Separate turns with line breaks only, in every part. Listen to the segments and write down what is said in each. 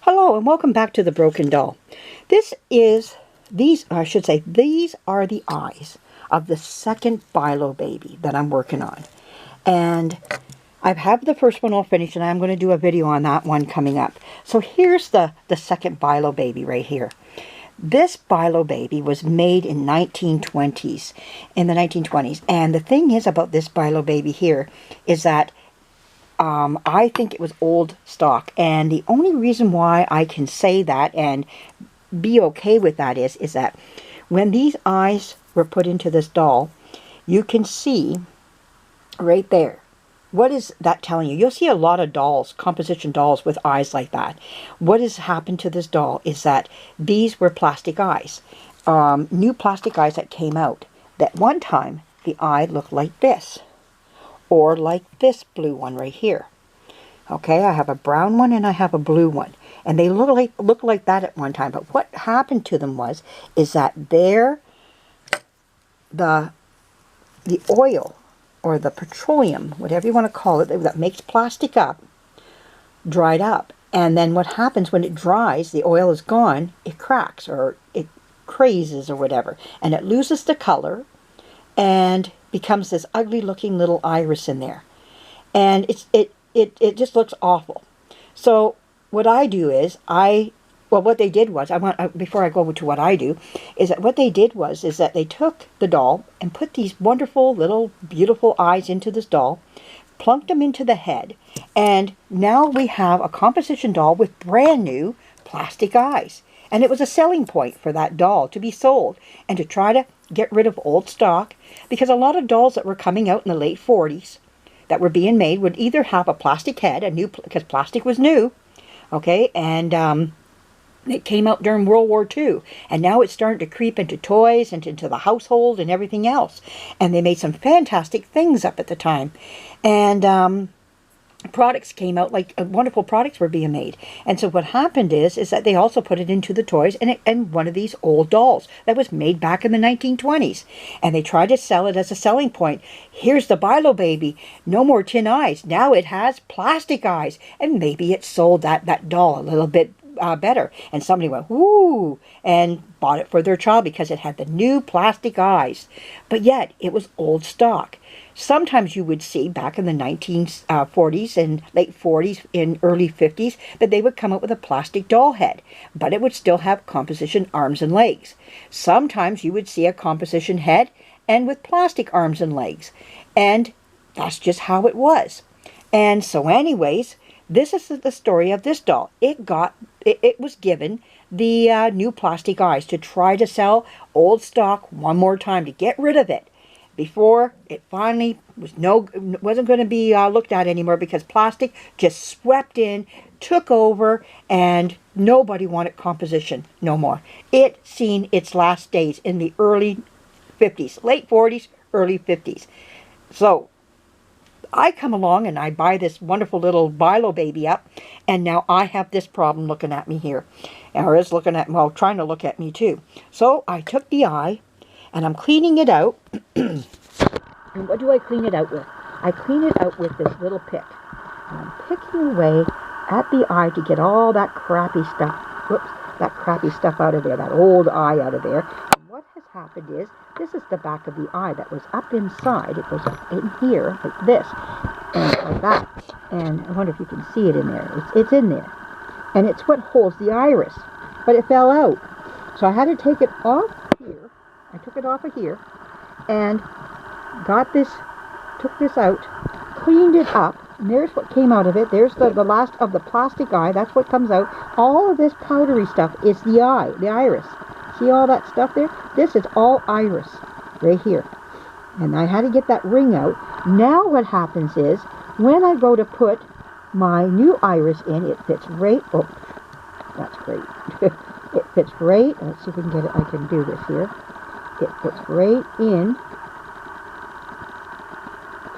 Hello and welcome back to The Broken Doll. These are the eyes of the second Bilo baby that I'm working on. And I have the first one all finished and I'm going to do a video on that one coming up. So here's the second Bilo baby right here. This Bilo baby was made in the 1920s. And the thing is about this Bilo baby here is that I think it was old stock, and the only reason why I can say that and be okay with that is that when these eyes were put into this doll, you can see right there. What is that telling you? You'll see a lot of dolls, composition dolls with eyes like that. What has happened to this doll is that these were plastic eyes, new plastic eyes that came out. That one time the eye looked like this. Or like this blue one right here. Okay, I have a brown one and I have a blue one. And they look like that at one time. But what happened to them is that the oil or the petroleum, whatever you want to call it, that makes plastic up, dried up. And then what happens when it dries, the oil is gone, it cracks or it crazes or whatever. And it loses the color and becomes this ugly looking little iris in there. And it just looks awful. So what I do is what they did was, before I go over to what I do, is that what they did is that they took the doll and put these wonderful little beautiful eyes into this doll, plunked them into the head, and now we have a composition doll with brand new plastic eyes. And it was a selling point for that doll to be sold and to try to get rid of old stock, because a lot of dolls that were coming out in the late 40s that were being made would either have a plastic head, because plastic was new, okay, and it came out during World War II, and now it's starting to creep into toys and into the household and everything else. And they made some fantastic things up at the time, and products came out, like wonderful products were being made. And so what happened is that they also put it into the toys and one of these old dolls that was made back in the 1920s, and they tried to sell it as a selling point. Here's the Bilo baby, no more tin eyes, now it has plastic eyes. And maybe it sold that doll a little bit better, and somebody went woo and bought it for their child because it had the new plastic eyes. But yet it was old stock. Sometimes you would see back in the 1940s and late 40s and early 50s that they would come up with a plastic doll head, but it would still have composition arms and legs. Sometimes you would see a composition head and with plastic arms and legs, and that's just how it was. And so anyways, this is the story of this doll. It was given the new plastic eyes to try to sell old stock one more time, to get rid of it before it finally wasn't going to be looked at anymore, because plastic just swept in, took over, and nobody wanted composition no more. It seen its last days in the early 50s, late 40s, early 50s. So I come along and I buy this wonderful little Bilo baby up, and now I have this problem looking at me here. Or is looking at, well, trying to look at me too. So I took the eye and I'm cleaning it out. And what do I clean it out with? I clean it out with this little pick. And I'm picking away at the eye to get all that crappy stuff, that crappy stuff out of there, that old eye out of there. And what has happened is, this is the back of the eye that was up inside. It goes up in here like this and like that. And I wonder if you can see it in there. It's in there. And it's what holds the iris. But it fell out. So I had to take it off here. I took it off of here and took this out, cleaned it up. And there's what came out of it. There's the last of the plastic eye. That's what comes out. All of this powdery stuff is the eye, the iris. See all that stuff there? This is all iris right here. And I had to get that ring out. Now what happens is, when I go to put my new iris in, it fits right, oh, that's great. It fits right, let's see if we can get it, I can do this here. It fits right in to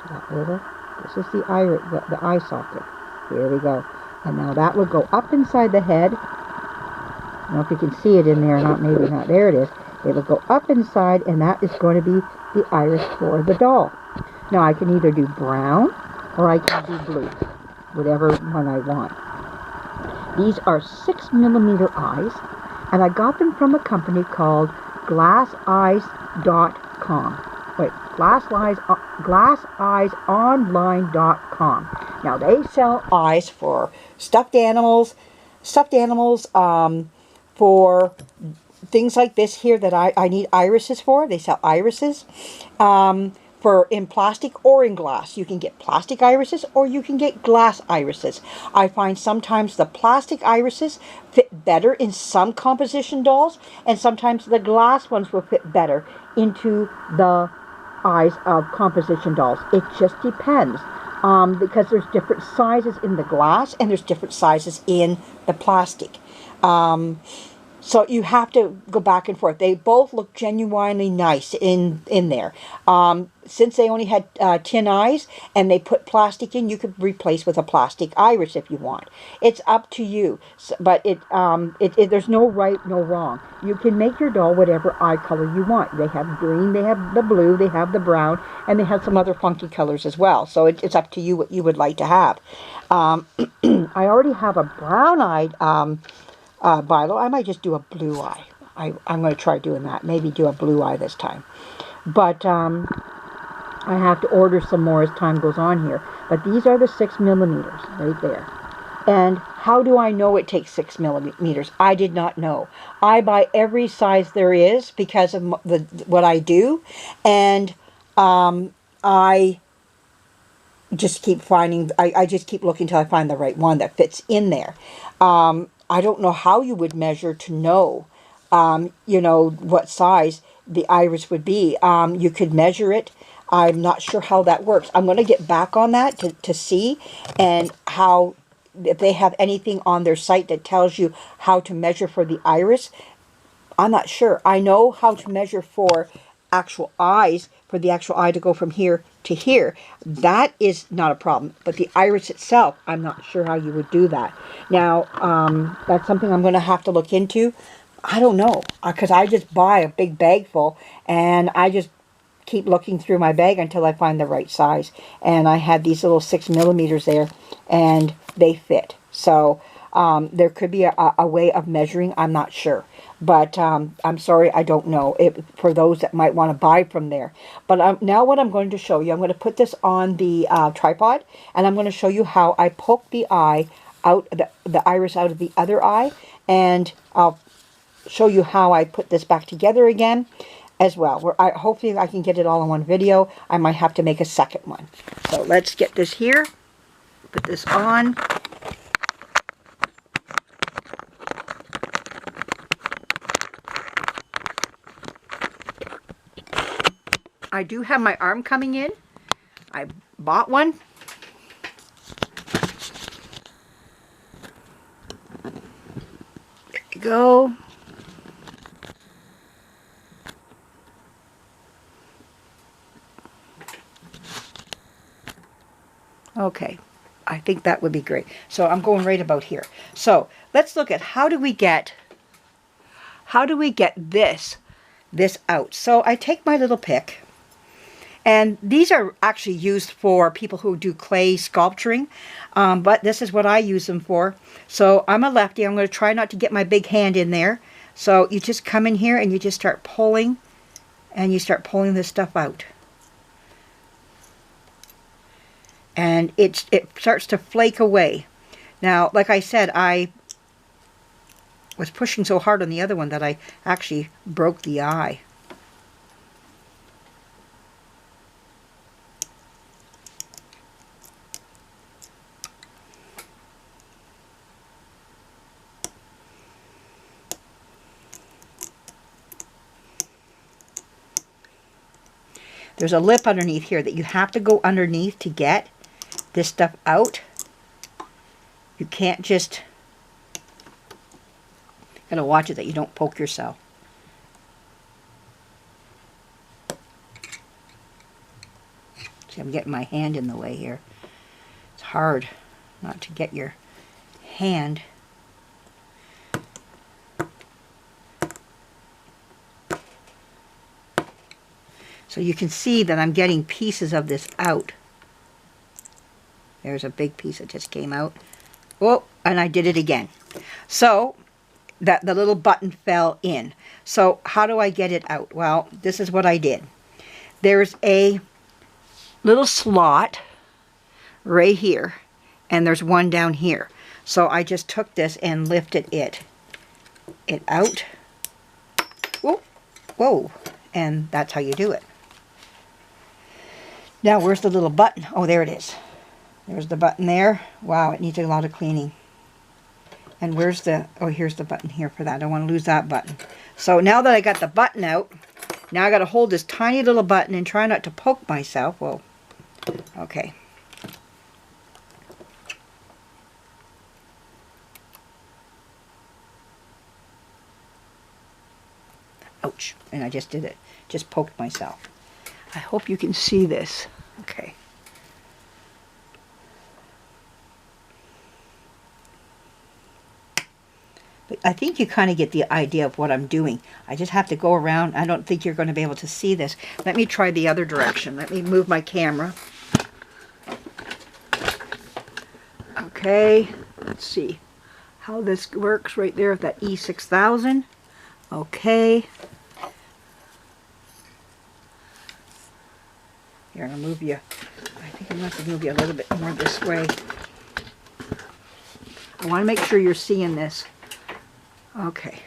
that little, this is the iris, the eye socket. Here we go. And now that would go up inside the head. I don't know if you can see it in there or not, maybe not. There it is. It'll go up inside, and that is going to be the iris for the doll. Now I can either do brown or I can do blue, whatever one I want. These are 6mm eyes, and I got them from a company called glasseyes.com. Wait, glasseyesonline.com. Now they sell eyes for stuffed animals, for things like this here that I need irises for. They sell irises for in plastic or in glass. You can get plastic irises or you can get glass irises. I find sometimes the plastic irises fit better in some composition dolls, and sometimes the glass ones will fit better into the eyes of composition dolls. It just depends. Because there's different sizes in the glass and there's different sizes in the plastic. So you have to go back and forth. They both look genuinely nice in there. Since they only had tin eyes and they put plastic in, you could replace with a plastic iris if you want. It's up to you. So, but there's no right, no wrong. You can make your doll whatever eye color you want. They have green, they have the blue, they have the brown, and they have some other funky colors as well. So it's up to you what you would like to have. I already have a brown-eyed Bilo. I might just do a blue eye. I'm going to try doing that. Maybe do a blue eye this time. But I have to order some more as time goes on here. But these are the 6mm right there. And how do I know it takes 6mm? I did not know. I buy every size there is because of what I do. And I just keep finding, I just keep looking until I find the right one that fits in there. I don't know how you would measure to know, what size the iris would be. You could measure it. I'm not sure how that works. I'm going to get back on that to see, and how, if they have anything on their site that tells you how to measure for the iris. I'm not sure. I know how to measure for actual eyes, for the actual eye to go from here to here. That is not a problem. But the iris itself, I'm not sure how you would do that. Now, that's something I'm going to have to look into. I don't know, because I just buy a big bag full, and I just keep looking through my bag until I find the right size. And I had these little 6mm there, and they fit. So there could be a way of measuring. I'm not sure. But I'm sorry, I don't know, for those that might want to buy from there. But now what I'm going to show you, I'm going to put this on the tripod, and I'm going to show you how I poke the eye out, the iris out of the other eye, and I'll show you how I put this back together again as well. Hopefully I can get it all in one video. I might have to make a second one. So let's get this here, put this on. I do have my arm coming in. I bought one. There you go. Okay, I think that would be great. So I'm going right about here. So let's look at how do we get this out. So I take my little pick. And these are actually used for people who do clay sculpturing, but this is what I use them for. So I'm a lefty. I'm going to try not to get my big hand in there. So you just come in here and you just start pulling, and you start pulling this stuff out. And it starts to flake away. Now, like I said, I was pushing so hard on the other one that I actually broke the eye. There's a lip underneath here that you have to go underneath to get this stuff out. You can't just, gotta watch it that you don't poke yourself. See, I'm getting my hand in the way here. It's hard not to get your hand. So you can see that I'm getting pieces of this out. There's a big piece that just came out. Oh, and I did it again. So that the little button fell in. So how do I get it out? Well, this is what I did. There's a little slot right here, and there's one down here. So I just took this and lifted it out. Whoa, whoa, and that's how you do it. Now, where's the little button? Oh, there it is. There's the button there. Wow, it needs a lot of cleaning. And where's the, oh, here's the button here for that. I don't want to lose that button. So now that I got the button out, now I got to hold this tiny little button and try not to poke myself. Whoa. Okay. Ouch. And I just did it. Just poked myself. I hope you can see this. Okay. But I think you kind of get the idea of what I'm doing. I just have to go around. I don't think you're going to be able to see this. Let me try the other direction. Let me move my camera. Okay. Let's see how this works right there with that E6000. Okay. Here, I'll move you. I think I'm going to have to move you a little bit more this way. I want to make sure you're seeing this. Okay.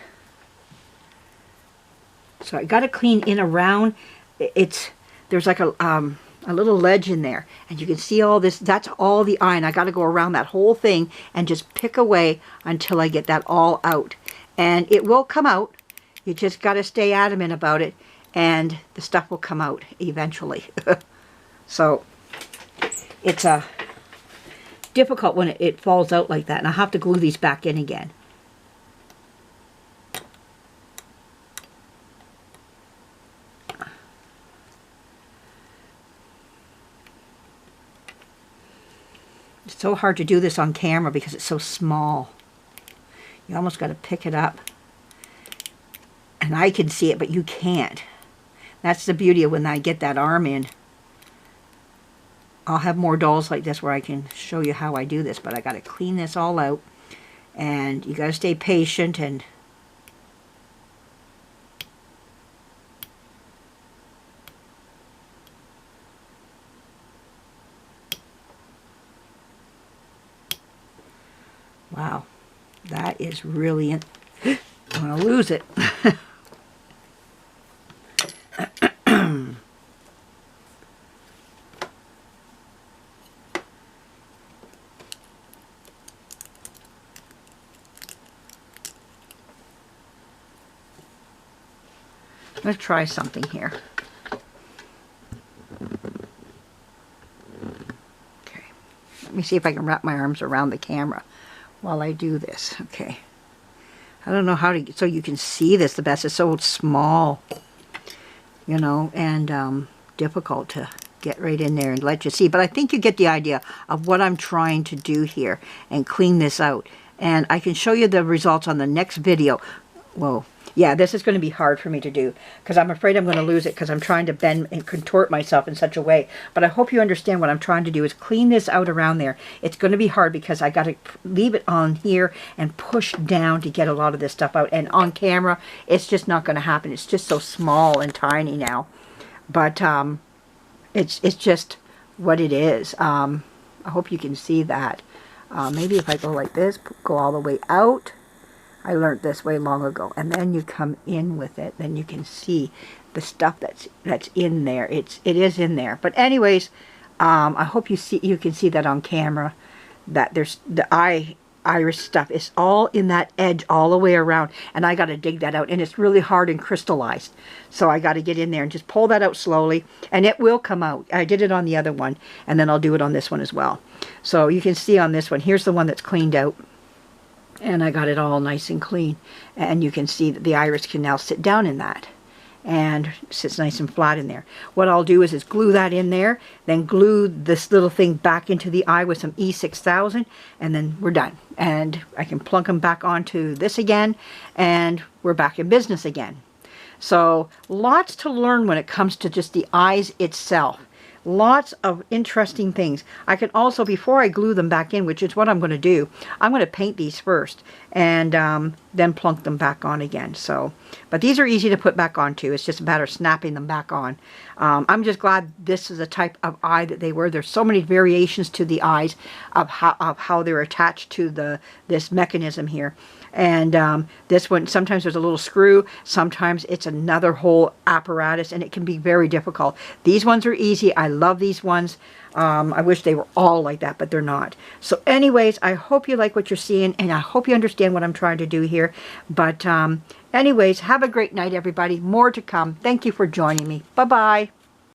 So I got to clean in around. There's like a little ledge in there, and you can see all this. That's all the iron. I got to go around that whole thing and just pick away until I get that all out. And it will come out. You just got to stay adamant about it, and the stuff will come out eventually. So it's difficult when it falls out like that, and I'll have to glue these back in again. It's so hard to do this on camera because it's so small. You almost got to pick it up. And I can see it, but you can't. That's the beauty of when I get that arm in. I'll have more dolls like this where I can show you how I do this, but I got to clean this all out. And you got to stay patient and wow, that is really, I'm going to lose it. Let's try something here. Okay, let me see if I can wrap my arms around the camera while I do this. Okay, I don't know how to, so you can see this the best. It's so small, you know, and difficult to get right in there and let you see. But I think you get the idea of what I'm trying to do here and clean this out. And I can show you the results on the next video. Whoa. Yeah, this is going to be hard for me to do because I'm afraid I'm going to lose it because I'm trying to bend and contort myself in such a way. But I hope you understand what I'm trying to do is clean this out around there. It's going to be hard because I got to leave it on here and push down to get a lot of this stuff out. And on camera, it's just not going to happen. It's just so small and tiny now. But it's just what it is. I hope you can see that. Maybe if I go like this, go all the way out. I learned this way long ago, and then you come in with it, then you can see the stuff that's in there. It is in there. But anyways, I hope you can see that on camera, that there's the iris stuff is all in that edge all the way around, and I got to dig that out, and it's really hard and crystallized. So I got to get in there and just pull that out slowly, and it will come out. I did it on the other one, and then I'll do it on this one as well. So you can see on this one, here's the one that's cleaned out. And I got it all nice and clean. And you can see that the iris can now sit down in that. And sits nice and flat in there. What I'll do is glue that in there. Then glue this little thing back into the eye with some E6000. And then we're done. And I can plunk them back onto this again. And we're back in business again. So lots to learn when it comes to just the eyes itself. Lots of interesting things. I can also, before I glue them back in, which is what I'm going to do, I'm going to paint these first and then plunk them back on again. So, but these are easy to put back on too. It's just a matter of snapping them back on. I'm just glad this is the type of eye that they were. There's so many variations to the eyes of how they're attached to this mechanism here. And this one, sometimes there's a little screw, sometimes it's another whole apparatus, and it can be very difficult. These ones are easy. I love these ones. I wish they were all like that, but they're not. So anyways, I hope you like what you're seeing, and I hope you understand what I'm trying to do here. But anyways, have a great night, everybody. More to come. Thank you for joining me. Bye-bye.